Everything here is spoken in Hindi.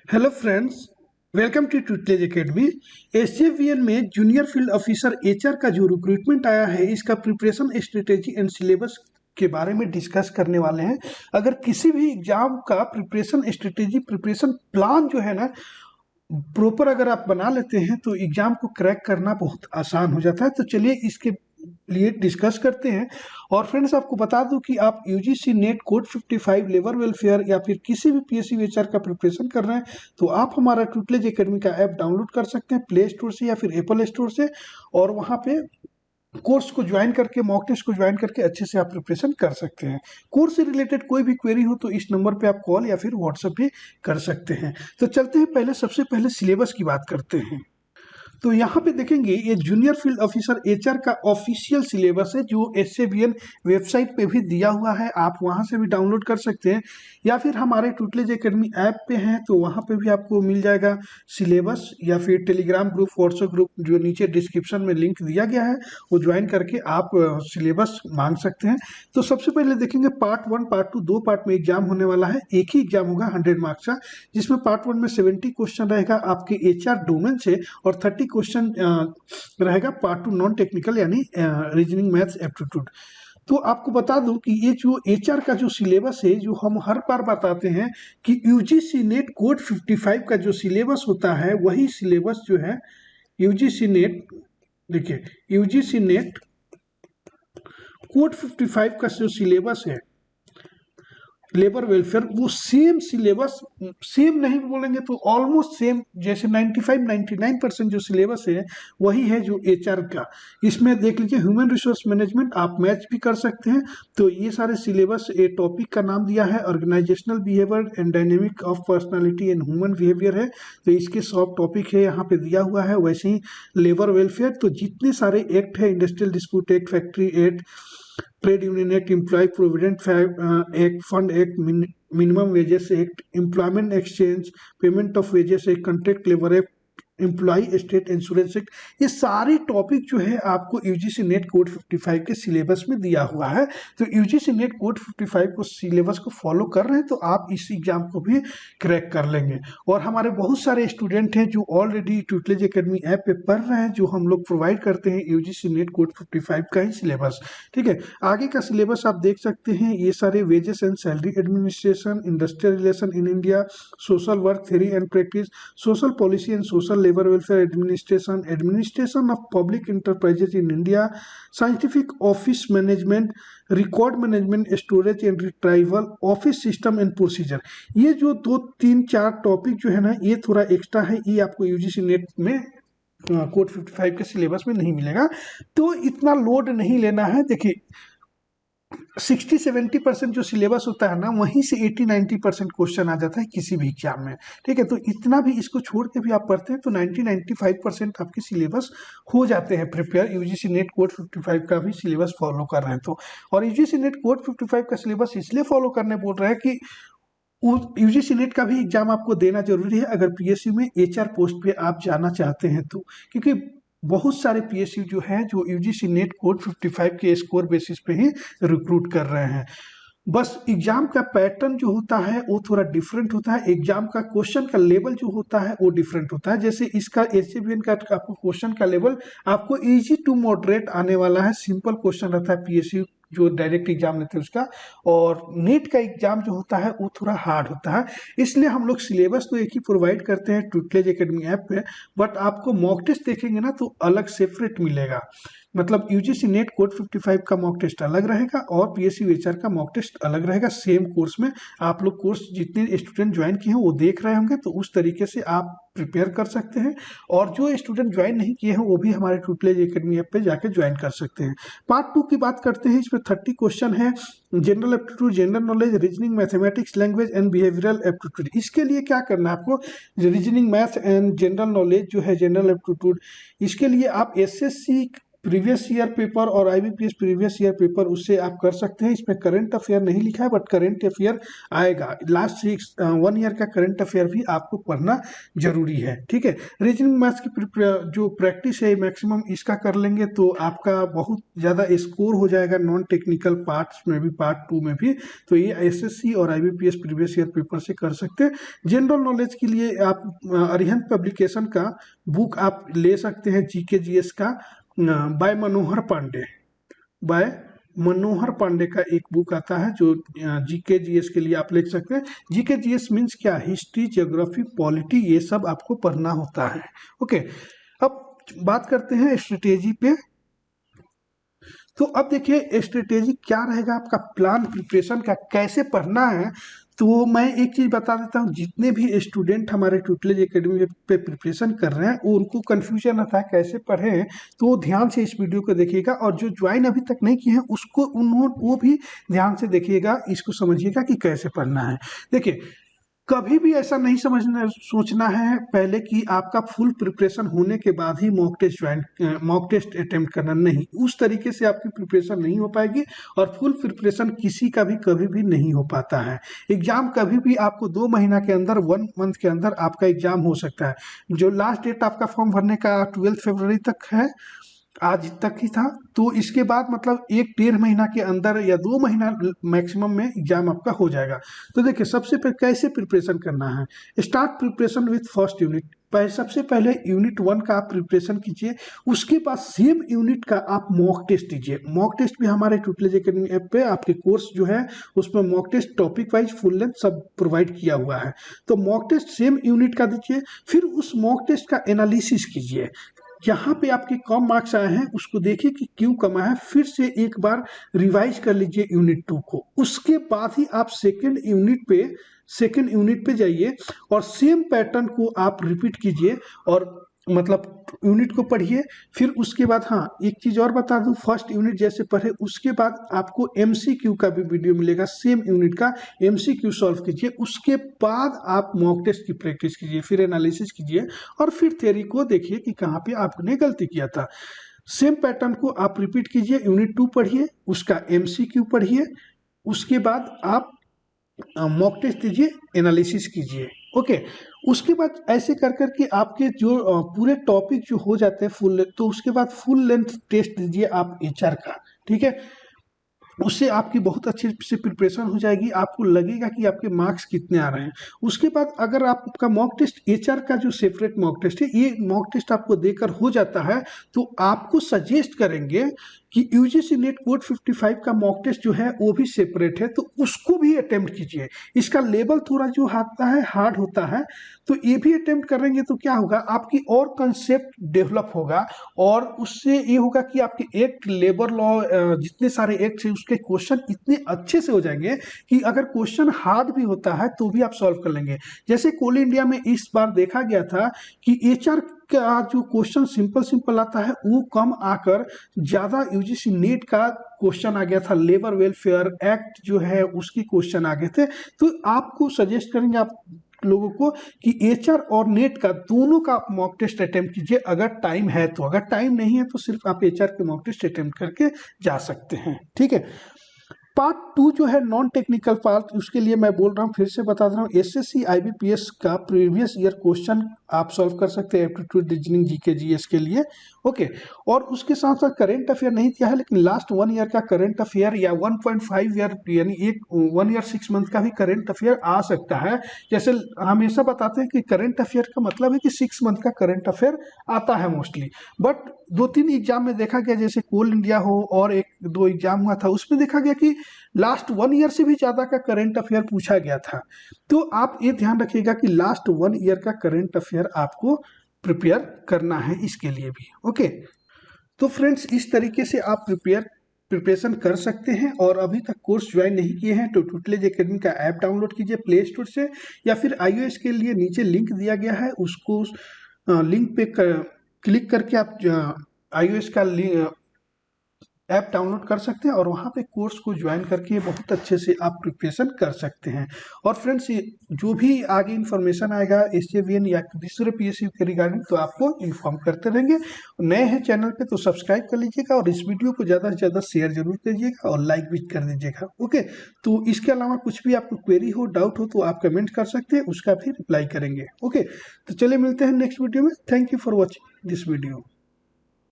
Hello friends, welcome to tutelage academy. SJVN में जूनियर फील्ड ऑफिसर एचआर का जो रिक्रूटमेंट आया है, इसका प्रिपरेशन स्ट्रेटेजी एंड सिलेबस के बारे में डिस्कस करने वाले हैं। अगर किसी भी एग्जाम का प्रिपरेशन स्ट्रेटेजी, प्रिपरेशन प्लान जो है ना, प्रॉपर अगर आप बना लेते हैं तो एग्जाम को क्रैक करना बहुत आसान हो जाता है। तो चलिए इसके लिए डिस्कस करते हैं। और फ्रेंड्स, आपको बता दूं कि आप UGC net code 55 labour welfare या फिर किसी भी पीएससी एचआर का प्रिपरेशन कर रहे हैं तो आप हमारा ट्यूटलेज एकेडमी का ऐप डाउनलोड कर सकते हैं प्ले स्टोर से या फिर एप्पल स्टोर से, और वहां पे कोर्स को ज्वाइन करके, मॉक टेस्ट को ज्वाइन करके अच्छे से आप प्रिपरेशन कर सकते हैं। कोर्स से रिलेटेड कोई भी क्वेरी हो तो इस नंबर पे आप कॉल या फिर व्हाट्सएप भी कर सकते हैं। तो चलते हैं, पहले सबसे पहले सिलेबस की बात करते हैं। तो यहाँ पे देखेंगे, ये जूनियर फील्ड ऑफिसर एचआर का ऑफिशियल सिलेबस है जो एसजेवीएन वेबसाइट पे भी दिया हुआ है। आप वहाँ से भी डाउनलोड कर सकते हैं या फिर हमारे ट्यूटलेज एकेडमी ऐप पे हैं तो वहाँ पे भी आपको मिल जाएगा सिलेबस, या फिर टेलीग्राम ग्रुप, व्हाट्सएप ग्रुप जो नीचे डिस्क्रिप्शन में लिंक दिया गया है वो ज्वाइन करके आप सिलेबस मांग सकते हैं। तो सबसे पहले देखेंगे पार्ट 1, पार्ट 2, दो पार्ट में एग्जाम होने वाला है। एक ही एग्जाम होगा 100 मार्क्स का, जिसमें पार्ट 1 में 70 क्वेश्चन रहेगा आपके एचआर डोमेन से और 30 क्वेश्चन रहेगा पार्ट 2 नॉन टेक्निकल यानी रीजनिंग मैथ्स एप्टीट्यूड। तो आपको बता दूं कि ये जो एचआर का जो सिलेबस है, जो हम हर बार बताते हैं कि यूजीसी नेट कोड 55 का जो सिलेबस होता है वही सिलेबस जो है यूजीसी नेट, देखिए यूजीसी नेट कोड 55 का जो सिलेबस है लेबर वेलफेयर, वो सेम सिलेबस, सेम नहीं बोलेंगे तो ऑलमोस्ट सेम, जैसे 95-99% जो सिलेबस है वही है जो एचआर का। इसमें देख लीजिए ह्यूमन रिसोर्स मैनेजमेंट, आप मैच भी कर सकते हैं। तो ये सारे सिलेबस, ये टॉपिक का नाम दिया है organisational behaviour and dynamic of personality and human behaviour है, तो इसके सब टॉपिक है यहाँ पे दिया हुआ है। वैसे ही लेबर वेलफेयर, तो जितने सारे एक्ट है, industrial dispute act, factory act, trade union act, employ provident act, fund act, minimum wages act, employment exchange, payment of wages act, contract labour act, employ state insurance act, ये सारे टॉपिक जो है आपको यूजीसी नेट कोड 55 के सिलेबस में दिया हुआ है। तो यूजीसी नेट कोड 55 को सिलेबस को फॉलो कर रहे हैं तो आप इस एग्जाम को भी क्रैक कर लेंगे। और हमारे बहुत सारे स्टूडेंट हैं जो ऑलरेडी ट्यूटलेज एकेडमी ऐप पे पढ़ रहे हैं, जो हम लोग प्रोवाइड करते हैं यूजीसी नेट कोड 55 का ही सिलेबस। ठीक है, आगे का सिलेबस आप देख सकते हैं। ये सारे wages and salary administration, industrial relation in India, social work theory and practice, social policy and social labour welfare administration, administration of public enterprises in India, scientific office management, record management, storage and retrieval, office system and procedure. ये जो 2-3-4 टॉपिक जो है ना, ये थोड़ा एक्स्ट्रा है, ये आपको यूजीसी नेट में कोड 55 के सिलेबस में नहीं मिलेगा, तो इतना लोड नहीं लेना है। देखिए 60-70% जो सिलेबस होता है ना, वहीं से 80-90% क्वेश्चन आ जाता है किसी भी एग्जाम में। ठीक है, तो इतना भी इसको छोड़ के भी आप पढ़ते हैं तो 90-95% आपके सिलेबस हो जाते हैं प्रिपेयर, यूजीसी नेट कोड 55 का भी सिलेबस फॉलो कर रहे हैं तो। और यूजीसी नेट कोड 55 का सिलेबस इसलिए फॉलो करने बोल रहे हैं कि यूजीसी नेट का भी एग्जाम आपको देना जरूरी है अगर पीएसयू में एचआर पोस्ट पे आप जाना चाहते हैं तो, क्योंकि बहुत सारे पीएसयू जो है जो यूजीसी नेट कोड 55 के स्कोर बेसिस पे ही रिक्रूट कर रहे हैं। बस एग्जाम का पैटर्न जो होता है वो थोड़ा डिफरेंट होता है, एग्जाम का क्वेश्चन का लेवल जो होता है वो डिफरेंट होता है। जैसे इसका एसजेवीएन का आपको क्वेश्चन का लेवल आपको इजी टू मॉडरेट आने वाला है, सिंपल क्वेश्चन रहता है पीएसयू जो डायरेक्ट एग्जाम लेते हैं उसका। और नेट का एग्जाम जो होता है वो थोड़ा हार्ड होता है, इसलिए हम लोग सिलेबस तो एक ही प्रोवाइड करते हैं ट्यूटलेज एकेडमी ऐप पे, बट आपको मॉक टेस्ट देखेंगे ना तो अलग सेपरेट मिलेगा। मतलब यूजीसी नेट कोड 55 का मॉक टेस्ट अलग रहेगा और पीएसयू एचआर का मॉक टेस्ट अलग रहेगा सेम कोर्स में। आप लोग कोर्स जितने स्टूडेंट ज्वाइन किए हैं वो देख रहे होंगे, तो उस तरीके से आप प्रिपेयर कर सकते हैं। और जो स्टूडेंट ज्वाइन नहीं किए हैं वो भी हमारे ट्यूटलेज एकेडमी ऐप पे जाके ज्वाइन कर सकते हैं। पार्ट 2 की बात करते हैं, इसमें 30 क्वेश्चन है, general aptitude, general knowledge, reasoning, mathematics, language and behavioural aptitude. इसके लिए क्या करना है आपको, reasoning, math and general knowledge जो है जनरल एप्टीट्यूड, इसके लिए आप एसएससी प्रीवियस ईयर पेपर और आईबीपीएस प्रीवियस ईयर पेपर उससे आप कर सकते हैं। इसमें करंट अफेयर नहीं लिखा है बट करंट अफेयर आएगा। लास्ट 1 ईयर का करंट अफेयर भी आपको पढ़ना जरूरी है। ठीक है, रीजनिंग मैथ्स की जो प्रैक्टिस है मैक्सिमम इसका कर लेंगे तो आपका बहुत ज़्यादा स्कोर हो जाएगा नॉन टेक्निकल पार्ट्स में भी, पार्ट 2 में भी। तो ये एसएससी और आईबीपीएस प्रीवियस ईयर पेपर से कर सकते हैं। जनरल नॉलेज के लिए आप अरिहंत पब्लिकेशन का बुक आप ले सकते हैं, जीके जीएस का, बाय मनोहर पांडे का एक बुक आता है जो जीके जीएस के लिए आप लिख सकते हैं। जीके जीएस मीन्स क्या, हिस्ट्री, ज्योग्राफी, पॉलिटी, ये सब आपको पढ़ना होता है। ओके, अब बात करते हैं स्ट्रेटेजी पे। तो अब देखिए स्ट्रेटेजी क्या रहेगा आपका, प्लान प्रिपरेशन का कैसे पढ़ना है। तो मैं एक चीज़ बता देता हूँ, जितने भी स्टूडेंट हमारे ट्यूटलेज एकेडमी पे प्रिपरेशन कर रहे हैं वो उनको कन्फ्यूजन आता है कैसे पढ़ें, तो वो ध्यान से इस वीडियो को देखिएगा। और जो ज्वाइन अभी तक नहीं किए हैं उसको वो भी ध्यान से देखिएगा, इसको समझिएगा कि कैसे पढ़ना है। देखिए, कभी भी ऐसा नहीं सोचना है पहले कि आपका फुल प्रिपरेशन होने के बाद ही मॉक टेस्ट अटेम्प्ट करना, नहीं, उस तरीके से आपकी प्रिपरेशन नहीं हो पाएगी। और फुल प्रिपरेशन किसी का भी कभी भी नहीं हो पाता है। एग्जाम कभी भी आपको 2 महीना के अंदर, 1 मंथ के अंदर आपका एग्जाम हो सकता है। जो लास्ट डेट आपका फॉर्म भरने का 12 फरवरी तक है, आज तक ही था, तो इसके बाद मतलब 1-1.5 महीना के अंदर या 2 महीना मैक्सिमम में एग्जाम आपका हो जाएगा। तो देखिए सबसे पहले कैसे प्रिपरेशन करना है। Start preparation with first unit. सबसे पहले यूनिट 1 का आप प्रिपरेशन कीजिए, उसके बाद सेम यूनिट का आप मॉक टेस्ट दीजिए। मॉक टेस्ट भी हमारे ट्यूटलेज एकेडमी ऐप पे आपके कोर्स जो है उसमें mock test topic wise full length सब प्रोवाइड किया हुआ है। तो मॉक टेस्ट सेम यूनिट का दीजिए, फिर उस मॉक टेस्ट का एनालिसिस कीजिए। यहाँ पे आपके कम मार्क्स आए हैं उसको देखिए कि क्यों कम आए हैं, फिर से एक बार रिवाइज कर लीजिए यूनिट 2 को। उसके बाद ही आप सेकेंड यूनिट पे जाइए और सेम पैटर्न को आप रिपीट कीजिए और मतलब यूनिट को पढ़िए। फिर उसके बाद, हाँ एक चीज़ और बता दूं, फर्स्ट यूनिट जैसे पढ़े उसके बाद आपको एमसीक्यू का भी वीडियो मिलेगा, सेम यूनिट का एमसीक्यू सॉल्व कीजिए। उसके बाद आप मॉक टेस्ट की प्रैक्टिस कीजिए, फिर एनालिसिस कीजिए और फिर थ्योरी को देखिए कि कहाँ पे आपने गलती किया था। सेम पैटर्न को आप रिपीट कीजिए, यूनिट 2 पढ़िए, उसका एमसीक्यू पढ़िए, उसके बाद आप मॉक टेस्ट दीजिए, एनालिसिस कीजिए। ओके, उसके बाद ऐसे कर करके आपके जो पूरे टॉपिक जो हो जाते हैं फुल, तो उसके बाद फुल लेंथ टेस्ट दीजिए आप एचआर का। ठीक है, उससे आपकी बहुत अच्छे से प्रिपरेशन हो जाएगी, आपको लगेगा कि आपके मार्क्स कितने आ रहे हैं। उसके बाद अगर आपका मॉक टेस्ट एचआर का जो सेपरेट मॉक टेस्ट है, ये मॉक टेस्ट आपको देकर हो जाता है, तो आपको सजेस्ट करेंगे कि यूजीसी नेट कोड 55 का मॉक टेस्ट जो है वो भी सेपरेट है, तो उसको भी अटेम्प्ट कीजिए। इसका लेवल थोड़ा जो आता है हार्ड होता है, तो ये भी अटेम्प्ट करेंगे तो क्या होगा, आपकी और कंसेप्ट डेवलप होगा और उससे ये होगा कि आपके एक्ट, लेबर लॉ, जितने सारे एक्ट हैं उसके क्वेश्चन इतने अच्छे से हो जाएंगे कि अगर क्वेश्चन हार्ड भी होता है तो भी आप सॉल्व कर लेंगे। जैसे कोल इंडिया में इस बार देखा गया था कि एचआर का जो क्वेश्चन सिंपल आता है वो कम आकर ज्यादा यूजीसी नेट का क्वेश्चन आ गया था, लेबर वेलफेयर एक्ट जो है उसकी क्वेश्चन आ गए थे। तो आपको सजेस्ट करेंगे आप लोगों को कि एचआर और नेट का दोनों का मॉक टेस्ट अटेम्प्ट कीजिए अगर टाइम है तो। अगर टाइम नहीं है तो सिर्फ आप एचआर के मॉक टेस्ट अटेम्प्ट करके जा सकते हैं। ठीक है, पार्ट 2 जो है नॉन टेक्निकल पार्ट, उसके लिए मैं बोल रहा हूँ, फिर से बता रहा हूँ, एसएससी आईबीपीएस का प्रीवियस ईयर क्वेश्चन आप सॉल्व कर सकते हैं एप्टीट्यूड, रीजनिंग, जीके जीएस के लिए। ओके, और उसके साथ साथ करंट अफेयर नहीं किया है लेकिन लास्ट 1 ईयर का करंट अफेयर या 1.5 ईयर यानी 1 ईयर 6 मंथ का भी करंट अफेयर आ सकता है। जैसे हमेशा बताते हैं कि करंट अफेयर का मतलब है कि 6 मंथ का करंट अफेयर आता है मोस्टली, बट 2-3 एग्जाम में देखा गया, जैसे कोल इंडिया हो और 1-2 एग्जाम हुआ था, उसमें देखा गया कि लास्ट 1 ईयर से भी ज़्यादा का करंट अफेयर पूछा गया था। तो आप ये ध्यान रखिएगा कि लास्ट 1 ईयर का करंट अफेयर आपको प्रिपेयर करना है इसके लिए भी। ओके, तो फ्रेंड्स इस तरीके से आप प्रिपरेशन कर सकते हैं। और अभी तक कोर्स ज्वाइन नहीं किए हैं तो ट्यूटलेज एकेडमी का ऐप डाउनलोड कीजिए प्ले स्टोर से, या फिर iOS के लिए नीचे लिंक दिया गया है, उसको लिंक पे क्लिक करके आप iOS का ऐप डाउनलोड कर सकते हैं और वहाँ पे कोर्स को ज्वाइन करके बहुत अच्छे से आप प्रिपरेशन कर सकते हैं। और फ्रेंड्स, जो भी आगे इन्फॉर्मेशन आएगा SJVN या दूसरे PSU के रिगार्डिंग तो आपको इन्फॉर्म करते रहेंगे। नए हैं चैनल पे तो सब्सक्राइब कर लीजिएगा और इस वीडियो को ज़्यादा से ज़्यादा शेयर जरूर कीजिएगा और लाइक भी कर दीजिएगा। ओके, तो इसके अलावा कुछ भी आपको क्वेरी हो, डाउट हो तो आप कमेंट कर सकते हैं, उसका भी रिप्लाई करेंगे। ओके, तो चलिए मिलते हैं नेक्स्ट वीडियो में। Thank you for watching this video.